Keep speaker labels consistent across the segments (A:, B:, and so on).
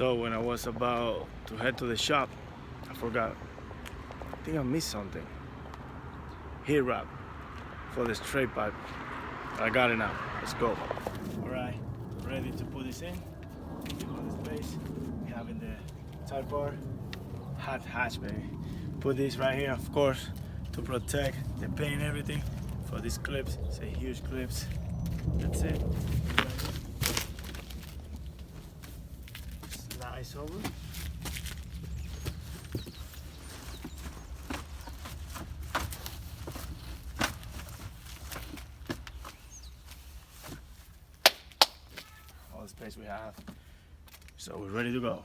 A: So when I was about to head to the shop, I forgot. I think I missed something. Heat wrap for the straight pipe. I got it now. Let's go. Alright, ready to put this in. On the space, we have in the Type R hot hatch, baby. Put this right here, of course, to protect the paint and everything. For these clips, it's a huge clips. That's it. Slice over. All the space we have. So we're ready to go.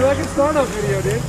B: Like a startup video, dude.